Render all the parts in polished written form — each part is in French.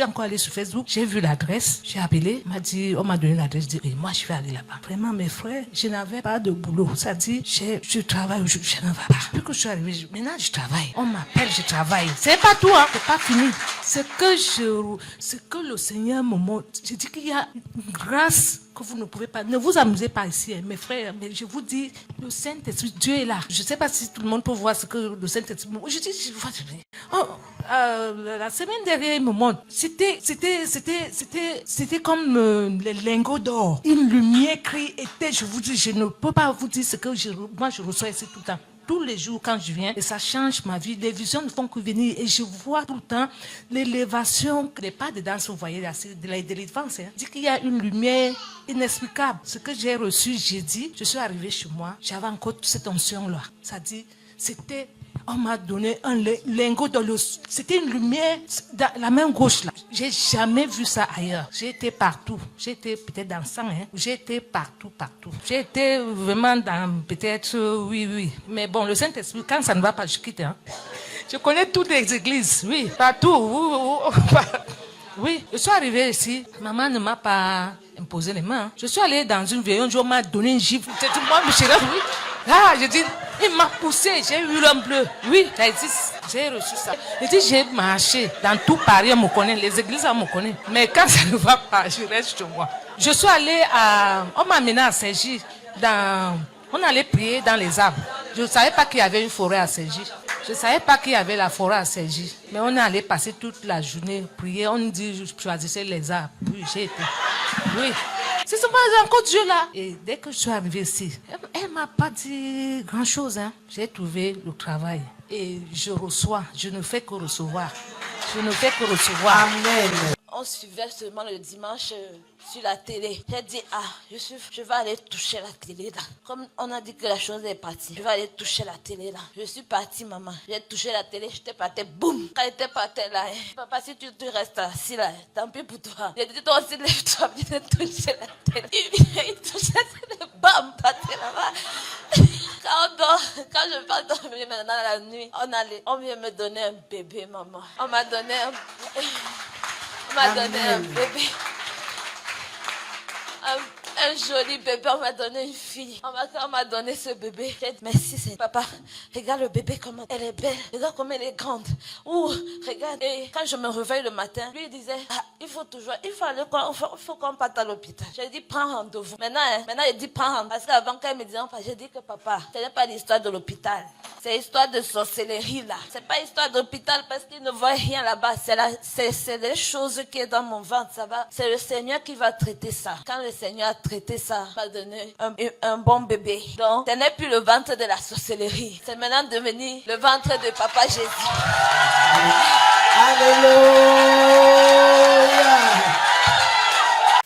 encore allé sur Facebook, j'ai vu l'adresse, j'ai appelé, on m'a donné l'adresse, je dis, oui, moi je vais aller là-bas. Vraiment, mes frères, je n'avais pas de boulot. Ça dit, je travaille, je ne vais pas. Puis que je suis arrivé, maintenant je travaille. On m'appelle, je travaille. C'est pas tout, hein, c'est pas fini. Ce que le Seigneur me montre, je dis qu'il y a une grâce que vous ne pouvez pas. Ne vous amusez pas ici, hein, mes frères, mais je vous dis, le Saint-Esprit, Dieu est là. Je ne sais pas si tout le monde peut voir ce que le Saint-Esprit. Je dis, je vois. La semaine dernière, il me montre. C'était comme les lingots d'or. Une lumière qui était, je vous dis, je ne peux pas vous dire ce que moi je reçois ici tout le temps. Tous les jours quand je viens, et ça change ma vie. Les visions ne font que venir et je vois tout le temps l'élévation, les pas de danse, vous voyez, de l'élévance. Hein. Dit qu'il y a une lumière inexplicable. Ce que j'ai reçu, j'ai dit, je suis arrivée chez moi, j'avais encore cette onction-là. Ça dit, on m'a donné un lingot dans le... C'était une lumière dans la main gauche là. J'ai jamais vu ça ailleurs. J'ai été partout. J'ai été peut-être dans le sang. Hein. J'ai été partout. J'ai été vraiment dans peut-être... oui. Mais bon, le Saint-Esprit, quand ça ne va pas, je quitte. Hein. Je connais toutes les églises. Oui, partout. Oui, je suis arrivée ici. Maman ne m'a pas imposé les mains. Je suis allée dans une veillée. Un jour, on m'a donné une gifle. J'ai dit, moi, monsieur, oui. Ah, je dis... Il m'a poussé, j'ai eu l'homme bleu. Oui, ça existe. J'ai reçu ça. Je dis, j'ai marché dans tout Paris, on me connaît, les églises, on me connaît. Mais quand ça ne va pas, je reste chez moi. Je suis allée on m'a amené à Saint-Gilles. On allait prier dans les arbres. Je ne savais pas qu'il y avait une forêt à Saint-Gilles. Je ne savais pas qu'il y avait la forêt à Saint-Gilles. Mais on est allé passer toute la journée, prier. On dit, je choisissais les arbres. Oui, j'ai été. Oui. C'est encore Dieu là. Et dès que je suis arrivée ici, elle ne m'a pas dit grand-chose. Hein. J'ai trouvé le travail. Et je reçois. Je ne fais que recevoir. Je ne fais que recevoir. Amen. On suivait seulement le dimanche sur la télé. J'ai dit, je vais aller toucher la télé là. Comme on a dit que la chose est partie, je vais aller toucher la télé là. Je suis partie, maman. J'ai touché la télé, j'étais partie, boum. Quand j'étais partie là, papa, si tu restes assis là, tant pis pour toi. J'ai dit, toi aussi, lève-toi, viens toucher la télé. Il touchait la télé, bam, parti là-bas. Quand je pars dormir maintenant la nuit, on vient me donner un bébé, maman. On m'a donné un bébé. Un joli bébé, on m'a donné une fille. On m'a donné ce bébé. J'ai dit, merci, c'est papa. Regarde le bébé, comment elle est belle. Regarde comment elle est grande. Regarde. Et quand je me réveille le matin, lui il disait, il faut qu'on parte à l'hôpital. J'ai dit, prends rendez-vous. Maintenant, il dit, prends rendez-vous. Parce qu'avant, quand il me disait, j'ai dit que papa, ce n'est pas l'histoire de l'hôpital. C'est l'histoire de sorcellerie là. C'est pas l'histoire d'hôpital parce qu'il ne voit rien là-bas. C'est les choses qui est dans mon ventre. Ça va. C'est le Seigneur qui va traiter ça. Quand le Seigneur a traité ça, il m'a donné un bon bébé. Donc, ce n'est plus le ventre de la sorcellerie. C'est maintenant devenu le ventre de Papa Jésus. Alléluia.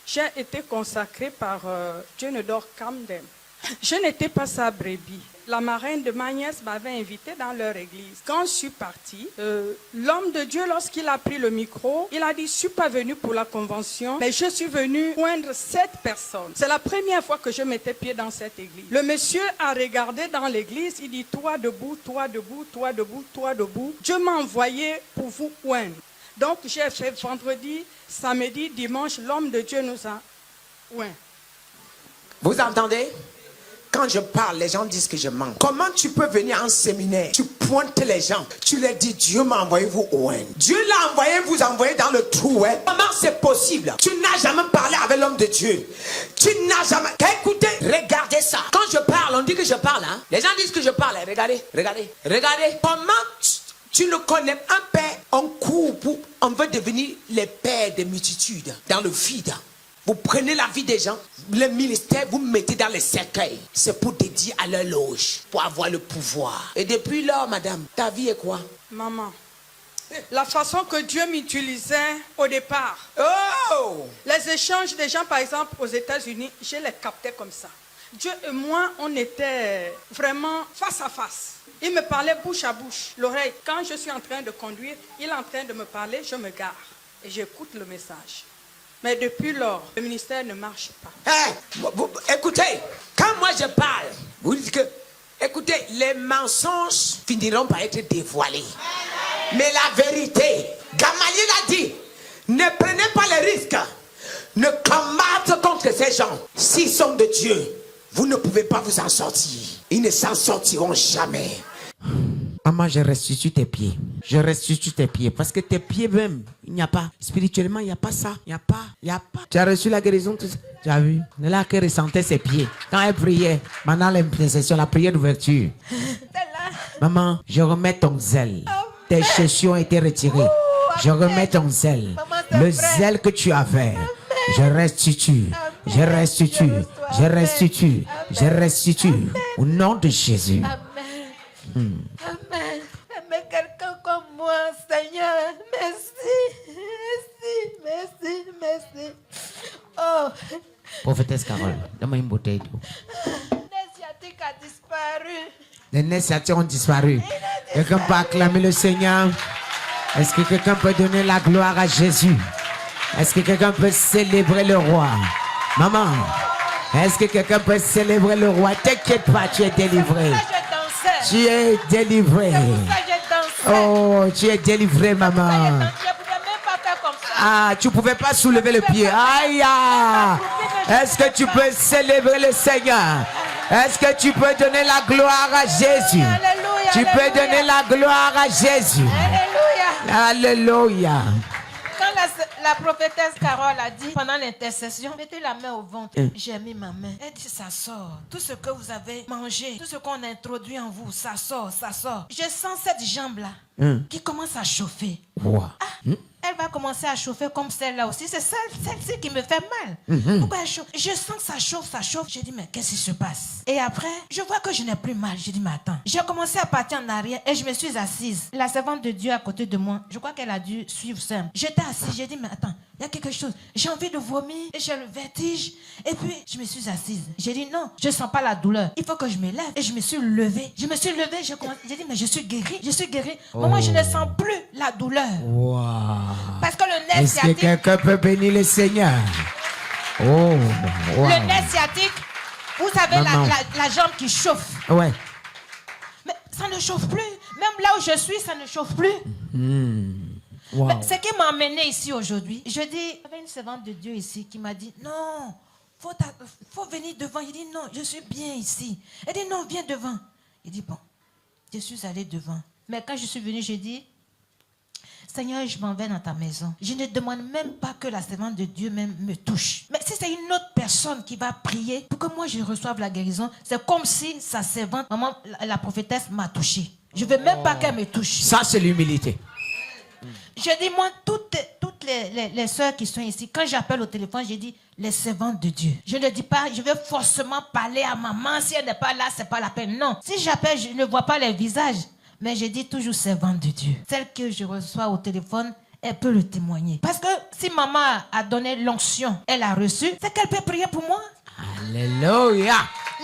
J'ai été consacrée par Jenedor Kamdem. Je n'étais pas sa brebis. La marraine de ma nièce m'avait invité dans leur église. Quand je suis partie, l'homme de Dieu, lorsqu'il a pris le micro, il a dit, je ne suis pas venu pour la convention, mais je suis venu joindre 7 personnes. C'est la première fois que je mettais pied dans cette église. Le monsieur a regardé dans l'église, il dit, toi debout, toi debout, toi debout, toi debout. Dieu m'a envoyé pour vous joindre. Donc j'ai fait vendredi, samedi, dimanche, l'homme de Dieu nous a joints. Vous entendez? Quand je parle, les gens disent que je mens. Comment tu peux venir en séminaire? Tu pointes les gens. Tu leur dis, Dieu m'a envoyé vous au N. Dieu l'a envoyé, vous envoyez dans le trou. Hein? Comment c'est possible? Tu n'as jamais parlé avec l'homme de Dieu. Tu n'as jamais... Écoutez, regardez ça. Quand je parle, on dit que je parle. Hein? Les gens disent que je parle. Regardez. Comment tu ne connais un père? On court on veut devenir les pères des multitudes dans le vide. Vous prenez la vie des gens, le ministère, vous mettez dans les cercueils. C'est pour dédier à leur loge, pour avoir le pouvoir. Et depuis lors, madame, ta vie est quoi? Maman, la façon que Dieu m'utilisait au départ. Oh! Les échanges des gens, par exemple, aux États-Unis, je les captais comme ça. Dieu et moi, on était vraiment face à face. Il me parlait bouche à bouche, l'oreille. Quand je suis en train de conduire, il est en train de me parler, je me gare et j'écoute le message. Mais depuis lors, le ministère ne marche pas. Écoutez, quand moi je parle, vous dites que, écoutez, les mensonges finiront par être dévoilés. Mais la vérité, Gamaliel a dit, Ne prenez pas les risques. Ne combattez contre ces gens. S'ils sont de Dieu, vous ne pouvez pas vous en sortir. Ils ne s'en sortiront jamais. Maman, je restitue tes pieds. Je restitue tes pieds. Parce que tes pieds même, il n'y a pas. Spirituellement, il n'y a pas ça. Il n'y a pas. Il n'y a pas. Tu as reçu la guérison, tout ça. Tu as vu? Elle a que ressentait ses pieds. Quand elle priait, pendant l'intercession, la prière d'ouverture. Maman, je remets ton zèle. Tes chaussures ont été retirées. Je remets ton zèle. Le zèle que tu avais. Je restitue. Je restitue. Je restitue. Je restitue. Au nom de Jésus. Amen. Amen. Mais quelqu'un comme moi, Seigneur, merci. Merci, merci, merci. Oh, Prophétesse Carole, donne-moi une bouteille d'eau. le sciatique a disparu. Les nerfs sciatiques ont disparu. Quelqu'un peut acclamer le Seigneur? Est-ce que quelqu'un peut donner la gloire à Jésus? Est-ce que quelqu'un peut célébrer le roi? Maman, est-ce que quelqu'un peut célébrer le roi? T'inquiète pas, tu es délivré. Tu es délivré. Oh, tu es délivré, maman. Je ne pouvais même pas faire comme ça. Ah, tu ne pouvais pas soulever le pied. Aïe! Est-ce que tu peux célébrer le Seigneur? Est-ce que tu peux donner la gloire à Jésus? Alléluia. Tu peux donner la gloire à Jésus. Alléluia. Alléluia. Quand la prophétesse Carole a dit pendant l'intercession, mettez la main au ventre. J'ai mis ma main. Elle dit, ça sort. Tout ce que vous avez mangé, tout ce qu'on a introduit en vous, ça sort, ça sort. Je sens cette jambe-là qui commence à chauffer. Wow. Elle va commencer à chauffer comme celle-là aussi. C'est celle-ci qui me fait mal. Pourquoi elle chauffe? Je sens que ça chauffe, ça chauffe. J'ai dit, mais qu'est-ce qui se passe? Et après, je vois que je n'ai plus mal. J'ai dit, mais attends. J'ai commencé à partir en arrière et je me suis assise. La servante de Dieu à côté de moi, je crois qu'elle a dû suivre ça. J'étais assise, j'ai dit, mais attends, il y a quelque chose. J'ai envie de vomir et j'ai le vertige. Et puis, je me suis assise. J'ai dit, non, je ne sens pas la douleur. Il faut que je me lève. Et je me suis levée. Je me suis levée, j'ai dit, mais je suis guérie. Je suis guérie. Moi, je ne sens plus la douleur. Wow. Parce que le nerf Est-ce que sciatique, quelqu'un peut bénir le Seigneur? Oh, wow. le nerf sciatique, vous savez, Maman. la jambe qui chauffe. Ouais. Mais ça ne chauffe plus. Même là où je suis, ça ne chauffe plus. Wow. Mais ce qui m'a amené ici aujourd'hui, je dis, il y avait une servante de Dieu ici qui m'a dit, non, faut venir devant. Il dit, non, je suis bien ici. Elle dit, non, viens devant. Il dit, bon, je suis allé devant. Mais quand je suis venu, j'ai dit, Seigneur, je m'en vais dans ta maison. Je ne demande même pas que la servante de Dieu même me touche. Mais si c'est une autre personne qui va prier pour que moi je reçoive la guérison, c'est comme si sa servante, maman, la prophétesse m'a touché. Je ne veux même pas qu'elle me touche. Ça, c'est l'humilité. Je dis, moi, toutes les sœurs qui sont ici, quand j'appelle au téléphone, je dis, les servantes de Dieu. Je ne dis pas, je vais forcément parler à maman. Si elle n'est pas là, c'est pas la peine. Non. Si j'appelle, je ne vois pas les visages. Mais je dis toujours servante de Dieu. Celle que je reçois au téléphone, elle peut le témoigner. Parce que si maman a donné l'onction, elle a reçu, c'est qu'elle peut prier pour moi. Alléluia.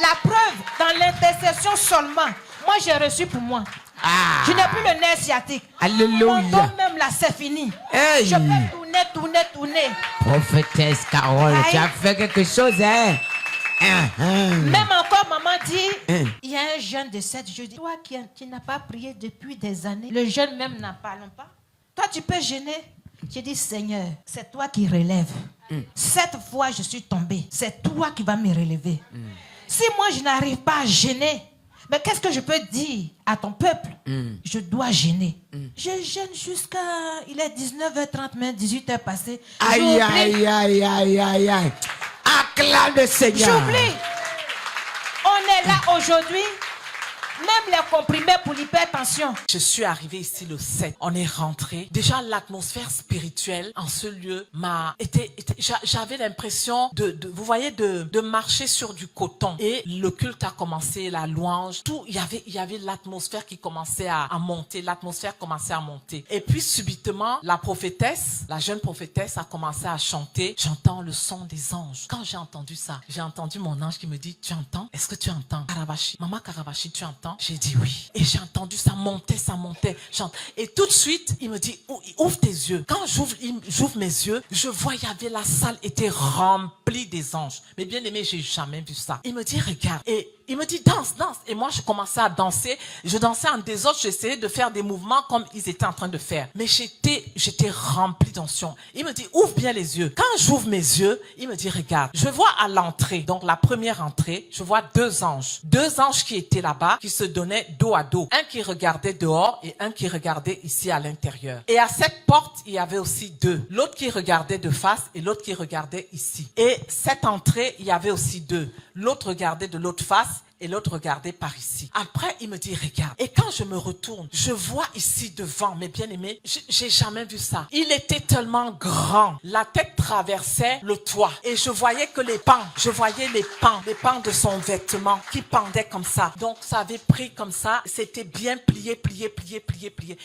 La preuve, dans l'intercession seulement, moi j'ai reçu pour moi. Ah. Je n'ai plus le nerf sciatique. Alléluia. Mon dos même là, c'est fini. Hey. Je peux tourner. Prophétesse Carole, Aïe. tu as fait quelque chose, hein? Même encore, maman dit, il y a un jeune de 7 jeudi. Toi qui n'as pas prié depuis des années, le jeune même n'en parle pas. Toi, tu peux gêner. J'ai dit, Seigneur, c'est toi qui relèves. 7 fois, je suis tombée. C'est toi qui vas me relever. Si moi, je n'arrive pas à gêner, mais qu'est-ce que je peux dire à ton peuple? Je dois gêner. Je gêne jusqu'à... Il est 19h30, même 18h passé. Aïe, aïe, aïe, aïe, aïe, aïe. Acclame le Seigneur. J'oublie. On est là aujourd'hui. Même les comprimés pour l'hypertension. Je suis arrivée ici le 7. On est rentré. Déjà, l'atmosphère spirituelle en ce lieu j'avais l'impression vous voyez, de marcher sur du coton. Et le culte a commencé, la louange, tout, il y avait l'atmosphère qui commençait à monter. L'atmosphère commençait à monter. Et puis, subitement, la jeune prophétesse a commencé à chanter. J'entends le son des anges. Quand j'ai entendu ça, j'ai entendu mon ange qui me dit, tu entends? Est-ce que tu entends? Karavashi, maman Karavashi, tu entends? J'ai dit oui. Et j'ai entendu ça monter. Et tout de suite, il me dit, ouvre tes yeux. Quand j'ouvre mes yeux, je vois, la salle était remplie des anges. Mais bien aimé, j'ai jamais vu ça. Il me dit, regarde. Et il me dit danse, danse. Et moi, je commençais à danser. Je dansais en désordre. J'essayais de faire des mouvements comme ils étaient en train de faire. Mais j'étais rempli d'onction. Il me dit, ouvre bien les yeux. Quand j'ouvre mes yeux, il me dit, regarde. Je vois à l'entrée, donc la première entrée, je vois 2 anges. 2 anges qui étaient là-bas, qui se donnaient dos à dos. Un qui regardait dehors et un qui regardait ici à l'intérieur. Et à cette porte, il y avait aussi 2. L'autre qui regardait de face et l'autre qui regardait ici. Et cette entrée, il y avait aussi 2. L'autre regardait de l'autre face et l'autre regardait par ici. Après, il me dit, regarde. Et quand je me retourne, je vois ici devant, mes bien-aimés, j'ai jamais vu ça. Il était tellement grand. La tête traversait le toit. Et je voyais que les pans, je voyais les pans de son vêtement qui pendaient comme ça. Donc, ça avait pris comme ça. C'était bien plié.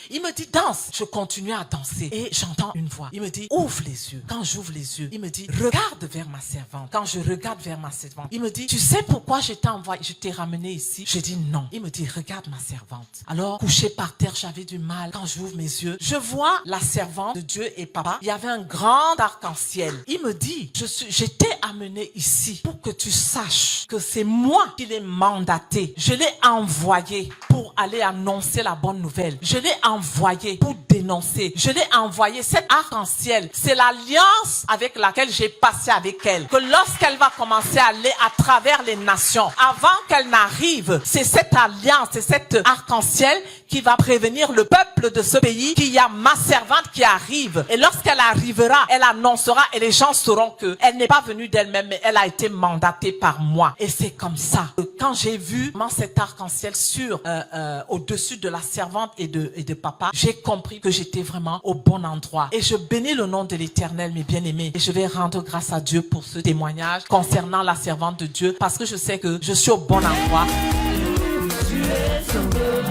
Il me dit, danse. Je continuais à danser. Et j'entends une voix. Il me dit, ouvre les yeux. Quand j'ouvre les yeux, il me dit, regarde vers ma servante. Quand je regarde vers ma servante, il me dit, tu sais pourquoi je t'ai ramené ici? J'ai dit non. Il me dit, regarde ma servante. Alors, couché par terre, j'avais du mal. Quand j'ouvre mes yeux, je vois la servante de Dieu et papa. Il y avait un grand arc-en-ciel. Il me dit, j'étais amené ici pour que tu saches que c'est moi qui l'ai mandaté. Je l'ai envoyé pour aller annoncer la bonne nouvelle. Je l'ai envoyé pour dénoncer. Je l'ai envoyé. Cet arc-en-ciel, c'est l'alliance avec laquelle j'ai passé avec elle. Que lorsqu'elle va commencer à aller à travers les nations, avant qu'elle n'arrive, c'est cette alliance, c'est cet arc-en-ciel qui va prévenir le peuple de ce pays qu'il y a ma servante qui arrive. Et lorsqu'elle arrivera, elle annoncera et les gens sauront que elle n'est pas venue d'elle-même, mais elle a été mandatée par moi. Et c'est comme ça. Quand j'ai vu cet arc-en-ciel au-dessus de la servante et de papa, j'ai compris que j'étais vraiment au bon endroit. Et je bénis le nom de l'Éternel, mes bien-aimés. Et je vais rendre grâce à Dieu pour ce témoignage concernant la servante de Dieu, parce que je sais que je suis au bon endroit. Tu es sauveur.